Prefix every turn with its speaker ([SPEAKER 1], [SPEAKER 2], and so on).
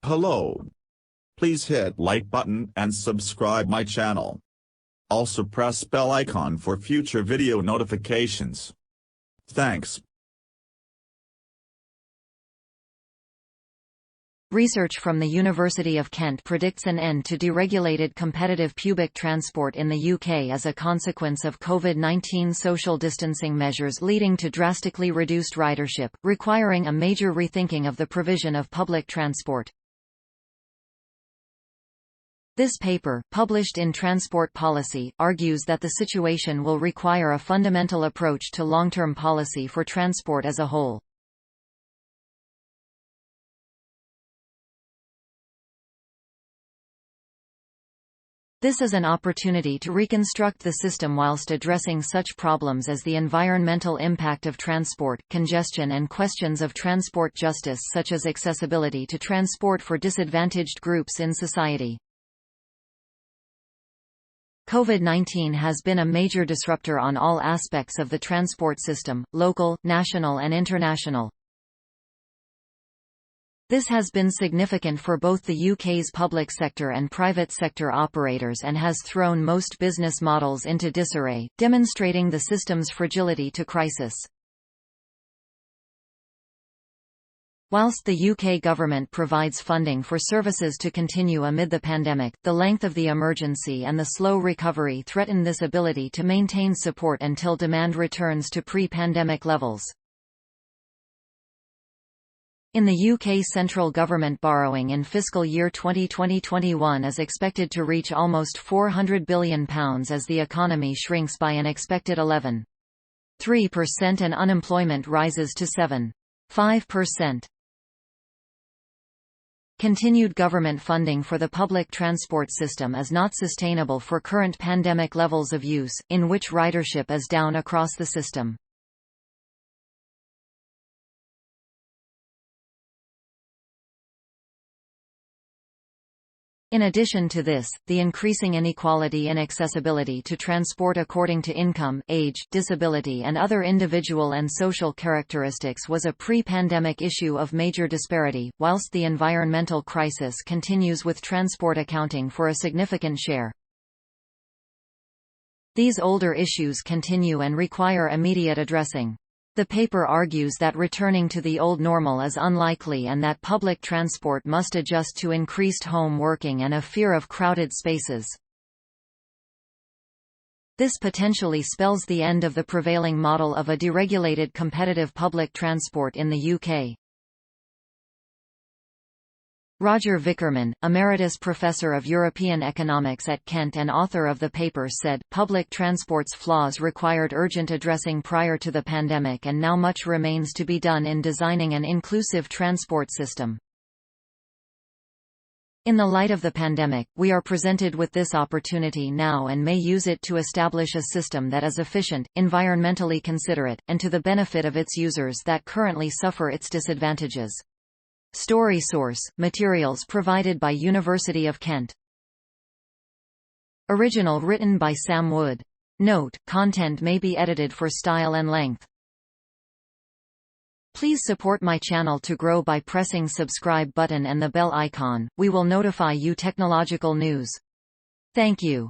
[SPEAKER 1] Hello. Please hit like button and subscribe my channel. Also press bell icon for future video notifications. Thanks.
[SPEAKER 2] Research from the University of Kent predicts an end to deregulated competitive pubic transport in the UK as a consequence of COVID-19 social distancing measures leading to drastically reduced ridership, requiring a major rethinking of the provision of public transport. This paper, published in Transport Policy, argues that the situation will require a fundamental approach to long-term policy for transport as a whole. This is an opportunity to reconstruct the system whilst addressing such problems as the environmental impact of transport, congestion and questions of transport justice such as accessibility to transport for disadvantaged groups in society. COVID-19 has been a major disruptor on all aspects of the transport system, local, national and international. This has been significant for both the UK's public sector and private sector operators and has thrown most business models into disarray, demonstrating the system's fragility to crisis. Whilst the UK government provides funding for services to continue amid the pandemic, the length of the emergency and the slow recovery threaten this ability to maintain support until demand returns to pre-pandemic levels. In the UK, central government borrowing in fiscal year 2020-21 is expected to reach almost £400 billion as the economy shrinks by an expected 11.3% and unemployment rises to 7.5%. Continued government funding for the public transport system is not sustainable for current pandemic levels of use, in which ridership is down across the system. In addition to this, the increasing inequality in accessibility to transport according to income, age, disability and other individual and social characteristics was a pre-pandemic issue of major disparity, whilst the environmental crisis continues with transport accounting for a significant share. These older issues continue and require immediate addressing. The paper argues that returning to the old normal is unlikely and that public transport must adjust to increased home working and a fear of crowded spaces. This potentially spells the end of the prevailing model of a deregulated competitive public transport in the UK. Roger Vickerman, Emeritus Professor of European Economics at Kent and author of the paper, said, "Public transport's flaws required urgent addressing prior to the pandemic and now much remains to be done in designing an inclusive transport system." In the light of the pandemic, we are presented with this opportunity now and may use it to establish a system that is efficient, environmentally considerate, and to the benefit of its users that currently suffer its disadvantages. Story source: materials provided by University of Kent. Original written by Sam Wood. Note: content may be edited for style and length. Please support my channel to grow by pressing subscribe button and the bell icon. We will notify you technological news. Thank you.